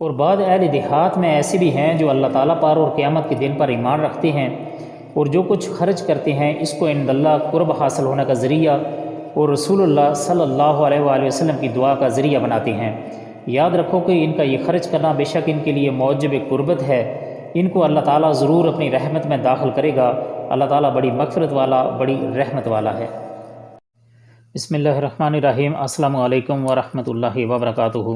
اور بعض اہل دیہات میں ایسے بھی ہیں جو اللہ تعالیٰ پر اور قیامت کے دن پر ایمان رکھتے ہیں، اور جو کچھ خرچ کرتے ہیں اس کو عند اللہ قرب حاصل ہونے کا ذریعہ اور رسول اللہ صلی اللہ علیہ وآلہ وسلم کی دعا کا ذریعہ بناتے ہیں۔ یاد رکھو کہ ان کا یہ خرچ کرنا بے شک ان کے لیے موجب قربت ہے، ان کو اللہ تعالیٰ ضرور اپنی رحمت میں داخل کرے گا۔ اللہ تعالیٰ بڑی مغفرت والا، بڑی رحمت والا ہے۔ بسم اللہ الرحمن الرحیم۔ السلام علیکم ورحمۃ اللہ وبرکاتہ۔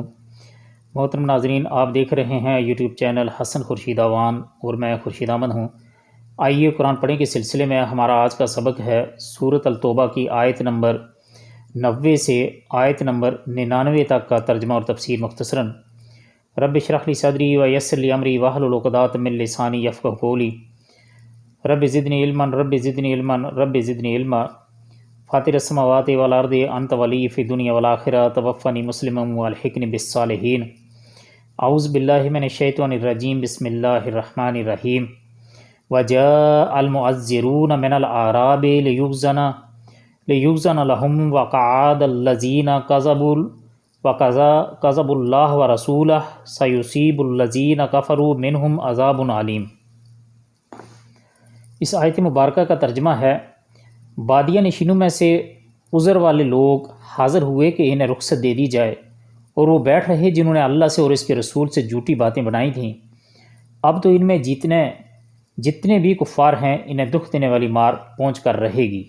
محترم ناظرین، آپ دیکھ رہے ہیں یوٹیوب چینل حسن خورشید اوان اور میں خورشید احمد ہوں۔ آئیے قرآن پڑھیں کے سلسلے میں ہمارا آج کا سبق ہے سورۃ التوبہ کی آیت نمبر 90 سے آیت نمبر 99 تک کا ترجمہ اور تفسیر مختصراً۔ رب اشرح لی صدری ویسر لی امری واحلل عقدۃ من لسانی یفقہوا قولی۔ رب زدنی علما رب زدنی علما رب زدنی علما۔ فاطر السماوات والارض انت ولی فی الدنیا والآخرہ توفنی مسلما والحقنی بالصالحین۔ اعوذ باللہ من الشیطان الرجیم، بسم اللہ الرحمن الرحیم۔ وجاء المعذرون من الاعراب لیؤذن لهم وقعد الذین كذبوا اللہ ورسولہ سیصیب الذین کفروا منہم عذاب علیم۔ اس آیت مبارکہ کا ترجمہ ہے، بادیہ نشینوں میں سے عذر والے لوگ حاضر ہوئے کہ انہیں رخصت دے دی جائے، اور وہ بیٹھ رہے جنہوں نے اللہ سے اور اس کے رسول سے جھوٹی باتیں بنائی تھیں۔ اب تو ان میں جتنے بھی کفار ہیں انہیں دکھ دینے والی مار پہنچ کر رہے گی۔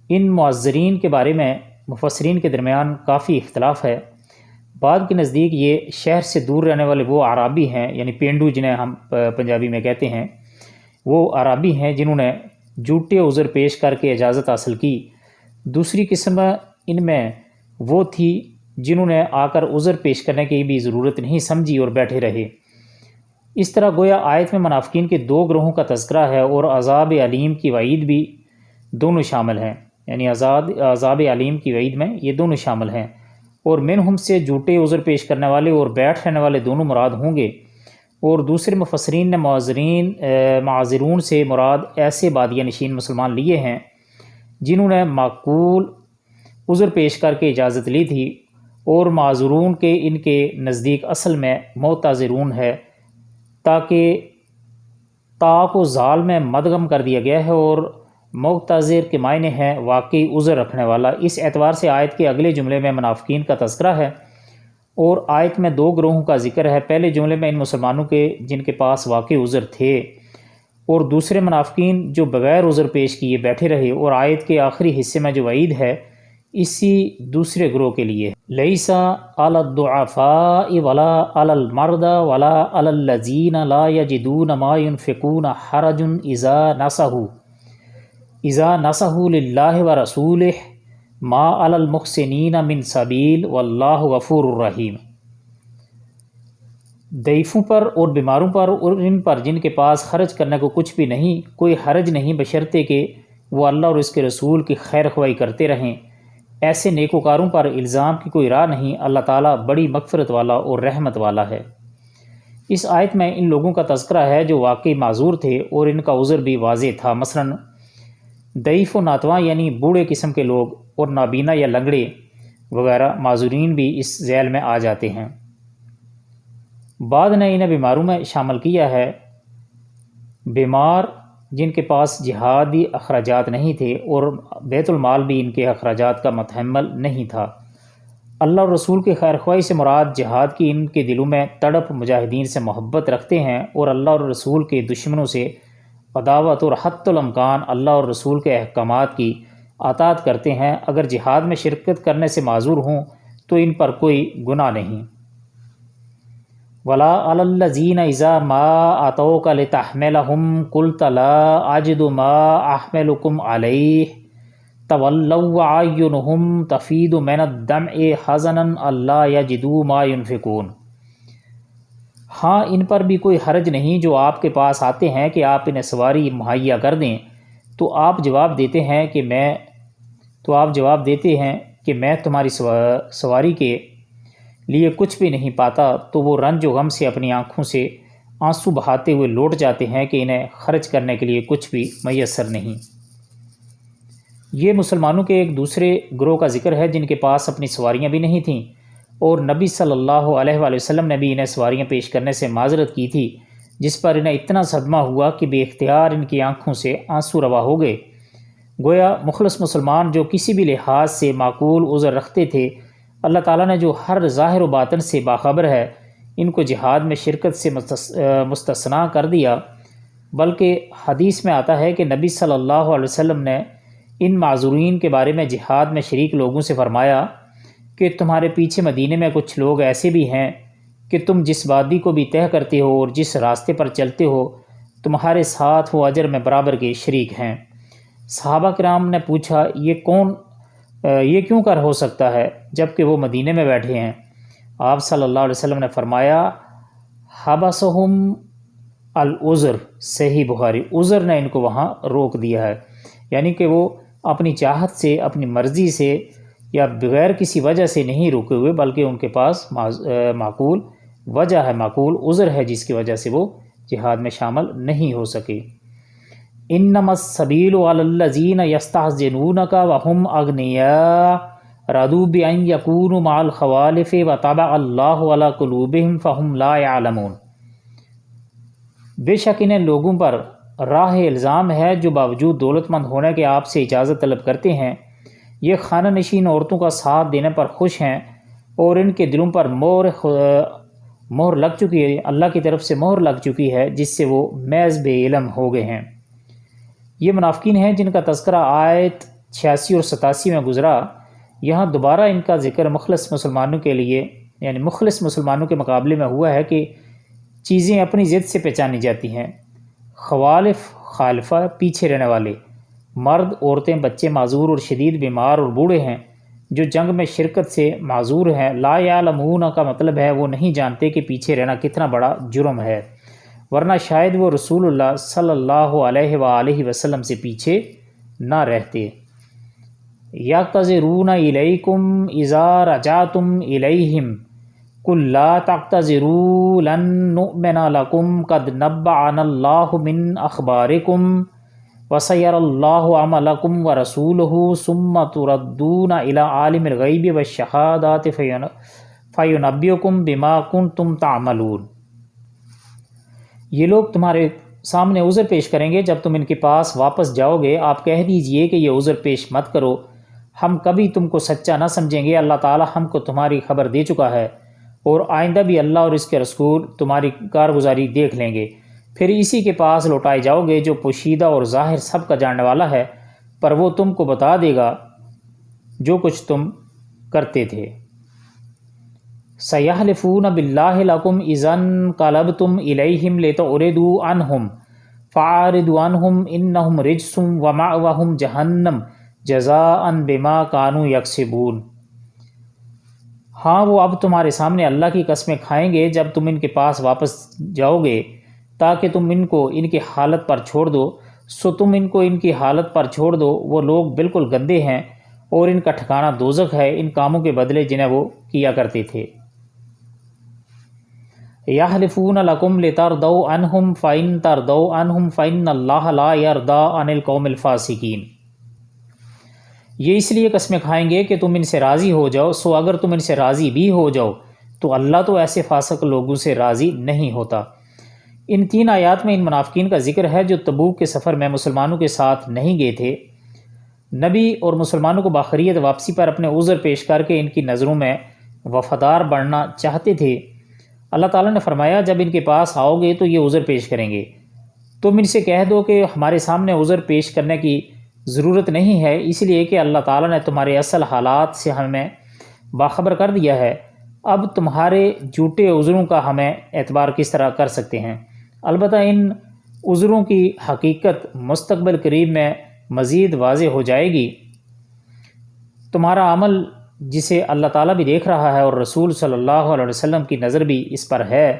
ان معذرین کے بارے میں مفسرین کے درمیان کافی اختلاف ہے۔ بعض کے نزدیک یہ شہر سے دور رہنے والے وہ اعرابی ہیں، یعنی پینڈو جنہیں ہم پنجابی میں کہتے ہیں، وہ اعرابی ہیں جنہوں نے جھوٹے عذر پیش کر کے اجازت حاصل کی۔ دوسری قسم ان میں وہ تھی جنہوں نے آ کر عذر پیش کرنے کی بھی ضرورت نہیں سمجھی اور بیٹھے رہے۔ اس طرح گویا آیت میں منافقین کے دو گروہوں کا تذکرہ ہے اور عذاب علیم کی وعید بھی دونوں شامل ہیں، یعنی عذاب علیم کی وعید میں یہ دونوں شامل ہیں، اور منہم سے جھوٹے عذر پیش کرنے والے اور بیٹھ رہنے والے دونوں مراد ہوں گے۔ اور دوسرے مفسرین نے معذرون سے مراد ایسے بادیہ نشین مسلمان لیے ہیں جنہوں نے معقول عذر پیش کر کے اجازت لی تھی، اور معذرون کے ان کے نزدیک اصل میں معتذرون ہے، تاکہ تا کو زال میں مدغم کر دیا گیا ہے، اور معتذر کے معنی ہے واقعی عذر رکھنے والا۔ اس اعتبار سے آیت کے اگلے جملے میں منافقین کا تذکرہ ہے، اور آیت میں دو گروہوں کا ذکر ہے۔ پہلے جملے میں ان مسلمانوں کے جن کے پاس واقعی عذر تھے، اور دوسرے منافقین جو بغیر عذر پیش کیے بیٹھے رہے، اور آیت کے آخری حصے میں جو وعید ہے اسی دوسرے گروہ کے لیے، لیس علی الضعفاء ولا علی المرضى ولا علی الذین لا یجدون ما ينفقون حرج اذا نصحوا للہ ورسولہ ما علی المحسنین من سبیل واللہ غفور الرحیم۔ ضعیفوں پر اور بیماروں پر اور ان پر جن کے پاس خرچ کرنے کو کچھ بھی نہیں، کوئی حرج نہیں، بشرطے کہ وہ اللہ اور اس کے رسول کی خیر خواہی کرتے رہیں۔ ایسے نیکوکاروں پر الزام کی کوئی راہ نہیں، اللہ تعالیٰ بڑی مغفرت والا اور رحمت والا ہے۔ اس آیت میں ان لوگوں کا تذکرہ ہے جو واقعی معذور تھے اور ان کا عذر بھی واضح تھا۔ مثلاً ضعیف و ناتواں یعنی بوڑھے قسم کے لوگ اور نابینا یا لنگڑے وغیرہ معذورین بھی اس ذیل میں آ جاتے ہیں۔ بعد نے انہیں بیماروں میں شامل کیا ہے، بیمار جن کے پاس جہادی اخراجات نہیں تھے، اور بیت المال بھی ان کے اخراجات کا متحمل نہیں تھا۔ اللہ اور رسول کے خیر خواہی سے مراد جہاد کی ان کے دلوں میں تڑپ، مجاہدین سے محبت رکھتے ہیں، اور اللہ اور رسول کے دشمنوں سے عداوت اور حتی الامکان اللہ اور رسول کے احکامات کی اطاعت کرتے ہیں۔ اگر جہاد میں شرکت کرنے سے معذور ہوں تو ان پر کوئی گناہ نہیں۔ وَلَا عَلَى الَّذِينَ إِذَا مَا أَتَوْكَ لِتَحْمِلَهُمْ قُلْتَ لَا أَجِدُ مَا أَحْمِلُكُمْ عَلَيْهِ تَوَلَّوْا وَأَعْيُنُهُمْ تَفِيضُ مِنَ الدَّمْعِ حَزَنًا أَلَّا يَجِدُوا مَا يُنْفِقُونَ۔ ہاں، ان پر بھی کوئی حرج نہیں جو آپ کے پاس آتے ہیں کہ آپ انہیں سواری مہیا کر دیں، تو آپ جواب دیتے ہیں کہ میں تمہاری سواری کے لیے کچھ بھی نہیں پاتا، تو وہ رنج و غم سے اپنی آنکھوں سے آنسو بہاتے ہوئے لوٹ جاتے ہیں کہ انہیں خرچ کرنے کے لیے کچھ بھی میسر نہیں۔ یہ مسلمانوں کے ایک دوسرے گروہ کا ذکر ہے جن کے پاس اپنی سواریاں بھی نہیں تھیں، اور نبی صلی اللہ علیہ وآلہ وسلم نے بھی انہیں سواریاں پیش کرنے سے معذرت کی تھی، جس پر انہیں اتنا صدمہ ہوا کہ بے اختیار ان کی آنکھوں سے آنسو روا ہو گئے۔ گویا مخلص مسلمان جو کسی بھی لحاظ سے معقول عذر رکھتے تھے، اللہ تعالیٰ نے جو ہر ظاہر و باطن سے باخبر ہے، ان کو جہاد میں شرکت سے مستثنیٰ کر دیا۔ بلکہ حدیث میں آتا ہے کہ نبی صلی اللہ علیہ وسلم نے ان معذورین کے بارے میں جہاد میں شریک لوگوں سے فرمایا کہ تمہارے پیچھے مدینے میں کچھ لوگ ایسے بھی ہیں کہ تم جس وادی کو بھی طے کرتے ہو اور جس راستے پر چلتے ہو، تمہارے ساتھ وہ اجر میں برابر کے شریک ہیں۔ صحابہ کرام نے پوچھا، یہ کیوں کر ہو سکتا ہے جب کہ وہ مدینے میں بیٹھے ہیں؟ آپ صلی اللہ علیہ وسلم نے فرمایا، حبسہم العذر، صحیح بخاری، عذر نے ان کو وہاں روک دیا ہے، یعنی کہ وہ اپنی چاہت سے، اپنی مرضی سے یا بغیر کسی وجہ سے نہیں رکے ہوئے، بلکہ ان کے پاس معقول وجہ ہے، معقول عذر ہے، جس کی وجہ سے وہ جہاد میں شامل نہیں ہو سکے۔ انما السبیل علی الذین یستحزنونک وہم اغنیاء رضوا بان یکونوا مع الخوالف وطبع اللہ علی قلوبہم فہم لا یعلمون۔ بے شک انہیں لوگوں پر راہ الزام ہے جو باوجود دولت مند ہونے کے آپ سے اجازت طلب کرتے ہیں، یہ خانہ نشین عورتوں کا ساتھ دینے پر خوش ہیں، اور ان کے دلوں پر مہر لگ چکی ہے، اللہ کی طرف سے مہر لگ چکی ہے، جس سے وہ محض بے علم ہو گئے ہیں۔ یہ منافقین ہیں جن کا تذکرہ آیت 86 اور 87 میں گزرا۔ یہاں دوبارہ ان کا ذکر مخلص مسلمانوں کے لیے، یعنی مخلص مسلمانوں کے مقابلے میں ہوا ہے کہ چیزیں اپنی ضد سے پہچانی جاتی ہیں۔ خوالف، خالفہ، پیچھے رہنے والے، مرد، عورتیں، بچے، معذور اور شدید بیمار اور بوڑھے ہیں جو جنگ میں شرکت سے معذور ہیں۔ لا یعلمون کا مطلب ہے وہ نہیں جانتے کہ پیچھے رہنا کتنا بڑا جرم ہے، ورنہ شاید وہ رسول اللہ صلی اللہ علیہ وآلہ وسلم سے پیچھے نہ رہتے۔ یعتذرون الیکم اذا رجعتم الیہم قل لا تعتذروا لن نؤمن لکم قد نبأنا اللہ من اخبارکم وسيرى الله عملكم ورسوله ثم تردون إلى عالم الغيب والشهادة فينبئكم بما كنتم تعملون۔ یہ لوگ تمہارے سامنے عذر پیش کریں گے جب تم ان کے پاس واپس جاؤ گے، آپ کہہ دیجئے کہ یہ عذر پیش مت کرو، ہم کبھی تم کو سچا نہ سمجھیں گے، اللہ تعالی ہم کو تمہاری خبر دے چکا ہے، اور آئندہ بھی اللہ اور اس کے رسول تمہاری کارگزاری دیکھ لیں گے، پھر اسی کے پاس لوٹائے جاؤ گے جو پوشیدہ اور ظاہر سب کا جاننے والا ہے، پر وہ تم کو بتا دے گا جو کچھ تم کرتے تھے۔ سَيَحْلِفُونَ بِاللَّهِ لَكُمْ إِذَا انقَلَبْتُمْ إِلَيْهِمْ لِتُعْرِضُوا عَنْهُمْ فَأَعْرِضُوا عَنْهُمْ إِنَّهُمْ رِجْسٌ وَمَأْوَاهُمْ جَهَنَّمُ جَزَاءً بِمَا كَانُوا يَكْسِبُونَ۔ ہاں وہ اب تمہارے سامنے اللہ کی قسمیں کھائیں گے جب تم ان کے پاس واپس جاؤ گے، تاکہ تم ان کو ان کی حالت پر چھوڑ دو، سو تم ان کو ان کی حالت پر چھوڑ دو، وہ لوگ بالکل گندے ہیں اور ان کا ٹھکانہ دوزخ ہے، ان کاموں کے بدلے جنہیں وہ کیا کرتے تھے۔ یحلفون لکم لترضوا عنہم فإن ترضوا عنہم فإن اللہ لا یرضی عن القوم الفاسقین۔ یہ اس لیے قسمیں کھائیں گے کہ تم ان سے راضی ہو جاؤ، سو اگر تم ان سے راضی بھی ہو جاؤ تو اللہ تو ایسے فاسق لوگوں سے راضی نہیں ہوتا۔ ان 3 آیات میں ان منافقین کا ذکر ہے جو تبوک کے سفر میں مسلمانوں کے ساتھ نہیں گئے تھے، نبی اور مسلمانوں کو باخریت واپسی پر اپنے عذر پیش کر کے ان کی نظروں میں وفادار بننا چاہتے تھے۔ اللہ تعالیٰ نے فرمایا جب ان کے پاس آؤ گے تو یہ عذر پیش کریں گے، تم ان سے کہہ دو کہ ہمارے سامنے عذر پیش کرنے کی ضرورت نہیں ہے، اس لیے کہ اللہ تعالیٰ نے تمہارے اصل حالات سے ہمیں باخبر کر دیا ہے، اب تمہارے جھوٹے عذروں کا ہمیں اعتبار کس طرح کر سکتے ہیں۔ البتہ ان عذروں کی حقیقت مستقبل قریب میں مزید واضح ہو جائے گی۔ تمہارا عمل جسے اللہ تعالیٰ بھی دیکھ رہا ہے اور رسول صلی اللہ علیہ وسلم کی نظر بھی اس پر ہے،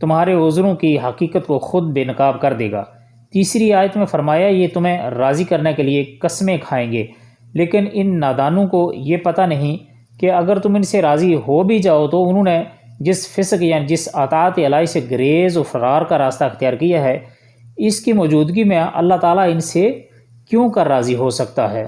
تمہارے عذروں کی حقیقت کو خود بے نقاب کر دے گا۔ تیسری آیت میں فرمایا یہ تمہیں راضی کرنے کے لیے قسمیں کھائیں گے، لیکن ان نادانوں کو یہ پتہ نہیں کہ اگر تم ان سے راضی ہو بھی جاؤ تو انہوں نے جس فسق یعنی جس اطاعت الہی سے گریز و فرار کا راستہ اختیار کیا ہے، اس کی موجودگی میں اللہ تعالیٰ ان سے کیوں کر راضی ہو سکتا ہے؟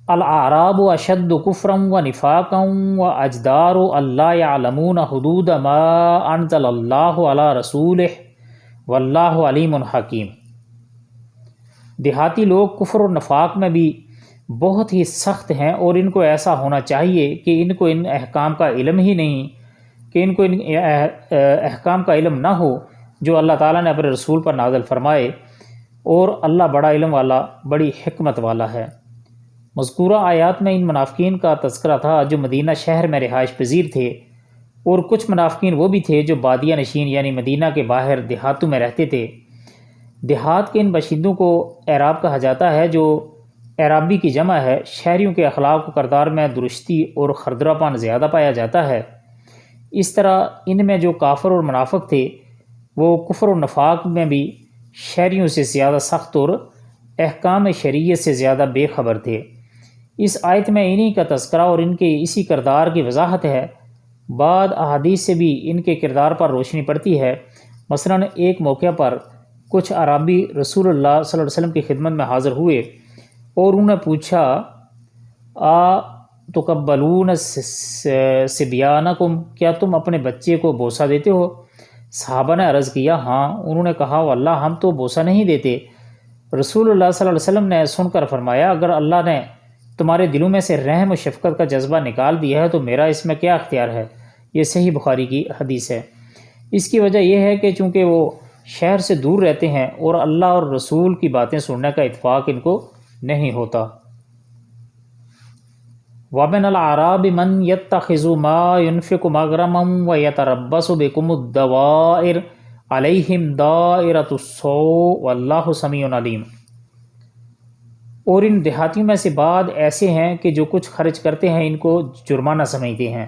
الاعراب اشد کفرا و نفاقا و اجدار اللہ یعلمون حدود ما انزل اللہ علی رسولہ واللہ علیم حکیم۔ دیہاتی لوگ کفر و نفاق میں بھی بہت ہی سخت ہیں، اور ان کو ایسا ہونا چاہیے کہ ان کو ان احکام کا علم ہی نہیں، کہ ان کو ان احکام کا علم نہ ہو جو اللہ تعالیٰ نے اپنے رسول پر نازل فرمائے، اور اللہ بڑا علم والا، بڑی حکمت والا ہے۔ مذکورہ آیات میں ان منافقین کا تذکرہ تھا جو مدینہ شہر میں رہائش پذیر تھے، اور کچھ منافقین وہ بھی تھے جو بادیہ نشین یعنی مدینہ کے باہر دیہاتوں میں رہتے تھے۔ دیہات کے ان باشندوں کو اعراب کہا جاتا ہے، جو اعرابی کی جمع ہے۔ شہریوں کے اخلاق و کردار میں درستی اور خردرہ پان زیادہ پایا جاتا ہے۔ اس طرح ان میں جو کافر اور منافق تھے وہ کفر و نفاق میں بھی شہریوں سے زیادہ سخت اور احکام شریعت سے زیادہ بے خبر تھے۔ اس آیت میں انہی کا تذکرہ اور ان کے اسی کردار کی وضاحت ہے۔ بعد احادیث سے بھی ان کے کردار پر روشنی پڑتی ہے۔ مثلا ایک موقع پر کچھ اعرابی رسول اللہ صلی اللہ علیہ وسلم کی خدمت میں حاضر ہوئے اور انہوں نے پوچھا تقبلون صبیانکم، کیا تم اپنے بچے کو بوسہ دیتے ہو؟ صحابہ نے عرض کیا ہاں۔ انہوں نے کہا واللہ ہم تو بوسہ نہیں دیتے۔ رسول اللہ صلی اللہ علیہ وسلم نے سن کر فرمایا اگر اللہ نے تمہارے دلوں میں سے رحم و شفقت کا جذبہ نکال دیا ہے تو میرا اس میں کیا اختیار ہے۔ یہ صحیح بخاری کی حدیث ہے۔ اس کی وجہ یہ ہے کہ چونکہ وہ شہر سے دور رہتے ہیں اور اللہ اور رسول کی باتیں سننے کا اتفاق ان کو نہیں ہوتا۔ وَمِنَ الْأَعْرَابِ مَنْ يَتَّخِذُ مَا يُنْفِقُ مَغْرَمًا وَيَتَرَبَّصُ بِكُمُ الدَّوَائِرَ عَلَيْهِمْ دَائِرَةُ السَّوْءِ وَاللَّهُ سَمِيعٌ عَلِيمٌ۔ اور ان دیہاتیوں میں سے بعض ایسے ہیں کہ جو کچھ خرچ کرتے ہیں ان کو جرمانہ سمجھتے ہیں،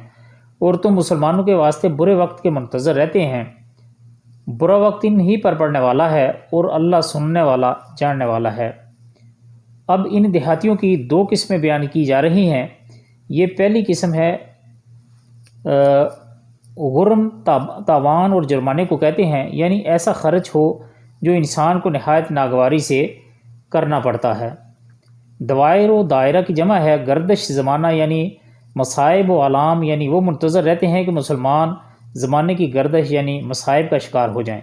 اور تم مسلمانوں کے واسطے برے وقت کے منتظر رہتے ہیں۔ برا وقت ان ہی پر پڑنے والا ہے، اور اللہ سننے والا جاننے والا ہے۔ اب ان دیہاتیوں کی دو قسمیں بیان کی جا رہی ہیں۔ یہ پہلی قسم ہے غرم تاوان اور جرمانے کو کہتے ہیں، یعنی ایسا خرچ ہو جو انسان کو نہایت ناگواری سے کرنا پڑتا ہے۔ دوائر و دائرہ کی جمع ہے۔ گردش زمانہ یعنی مصائب و علام، یعنی وہ منتظر رہتے ہیں کہ مسلمان زمانے کی گردش یعنی مصائب کا شکار ہو جائیں۔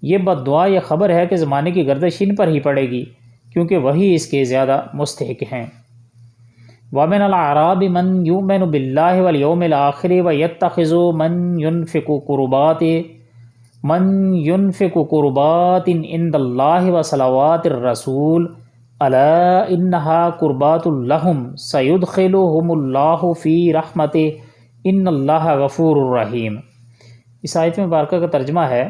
یہ بد دعا یا خبر ہے کہ زمانے کی گردش ان پر ہی پڑے گی، کیونکہ وہی اس کے زیادہ مستحق ہیں۔ وَمِنَ الْأَعْرَابِ مَنْ يُؤْمِنُ بِاللَّهِ وَالْيَوْمِ الْآخِرِ وَيَتَّخِذُ مَنْ يُنْفِقُ قُرُبَاتٍ عِنْدَ اللَّهِ وَصَلَوَاتِ الرَّسُولِ أَلَا إِنَّهَا قُرْبَاتٌ لَهُمْ سَيُدْخِلُهُمُ اللَّهُ فِي رَحْمَتِهِ إِنَّ اللَّهَ غَفُورٌ رَحِيمٌ۔ اس آیت مبارکہ کا ترجمہ ہے،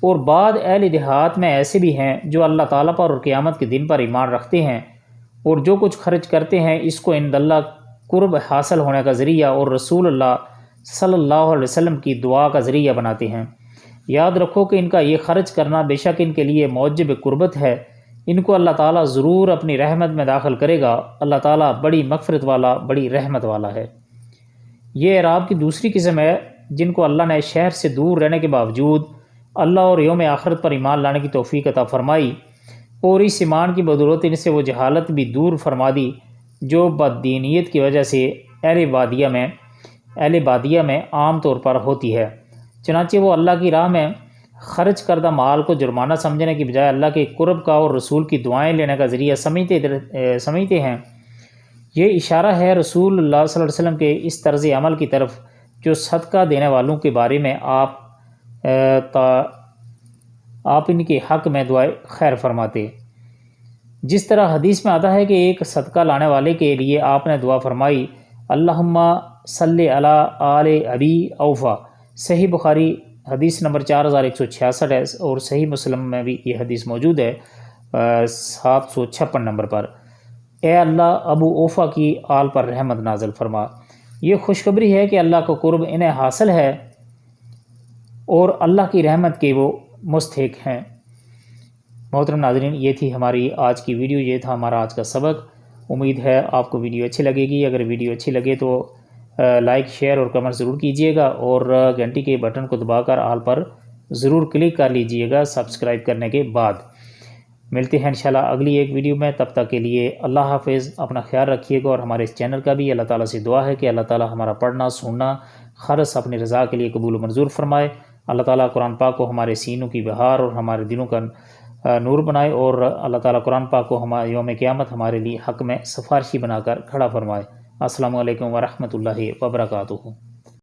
اور بعض اہل دیہات میں ایسے بھی ہیں جو اللہ تعالیٰ پر اور قیامت کے دن پر ایمان رکھتے ہیں، اور جو کچھ خرچ کرتے ہیں اس کو عند اللہ قرب حاصل ہونے کا ذریعہ اور رسول اللہ صلی اللہ علیہ وسلم کی دعا کا ذریعہ بناتے ہیں۔ یاد رکھو کہ ان کا یہ خرچ کرنا بے شک ان کے لیے موجب قربت ہے۔ ان کو اللہ تعالیٰ ضرور اپنی رحمت میں داخل کرے گا۔ اللہ تعالیٰ بڑی مغفرت والا، بڑی رحمت والا ہے۔ یہ اعراب کی دوسری قسم ہے جن کو اللہ نے شہر سے دور رہنے کے باوجود اللہ اور یوم آخرت پر ایمان لانے کی توفیق عطا فرمائی، اور اس ایمان کی بدولت ان سے وہ جہالت بھی دور فرما دی جو بددینیت کی وجہ سے اہل بادیہ میں عام طور پر ہوتی ہے۔ چنانچہ وہ اللہ کی راہ میں خرچ کردہ مال کو جرمانہ سمجھنے کی بجائے اللہ کے قرب کا اور رسول کی دعائیں لینے کا ذریعہ سمجھتے ہیں۔ یہ اشارہ ہے رسول اللہ صلی اللہ علیہ وسلم کے اس طرز عمل کی طرف جو صدقہ دینے والوں کے بارے میں آپ ان کے حق میں دعائے خیر فرماتے۔ جس طرح حدیث میں آتا ہے کہ ایک صدقہ لانے والے کے لیے آپ نے دعا فرمائی اللہم صلی علی آل ابی اوفا۔ صحیح بخاری حدیث نمبر 4166 ہے، اور صحیح مسلم میں بھی یہ حدیث موجود ہے 756 نمبر پر۔ اے اللہ ابو اوفا کی آل پر رحمت نازل فرما۔ یہ خوشخبری ہے کہ اللہ کا قرب انہیں حاصل ہے اور اللہ کی رحمت کے وہ مستحق ہیں۔ محترم ناظرین، یہ تھی ہماری آج کی ویڈیو، یہ تھا ہمارا آج کا سبق۔ امید ہے آپ کو ویڈیو اچھی لگے گی۔ اگر ویڈیو اچھی لگے تو لائک، شیئر اور کمنٹ ضرور کیجیے گا، اور گھنٹی کے بٹن کو دبا کر آل پر ضرور کلک کر لیجیے گا سبسکرائب کرنے کے بعد۔ ملتے ہیں انشاءاللہ اگلی ایک ویڈیو میں، تب تک کے لیے اللہ حافظ، اپنا خیال رکھیے گا، اور ہمارے اس چینل کا بھی اللہ تعالیٰ سے دعا ہے کہ اللہ تعالیٰ ہمارا پڑھنا سننا خالص اپنی رضا کے لیے قبول و منظور فرمائے۔ اللہ تعالیٰ قرآن پاک کو ہمارے سینوں کی بہار اور ہمارے دلوں کا نور بنائے، اور اللہ تعالیٰ قرآن پاک کو ہمارے یوم قیامت ہمارے لیے حق میں سفارشی بنا کر کھڑا فرمائے۔ السلام علیکم ورحمۃ اللہ وبرکاتہ۔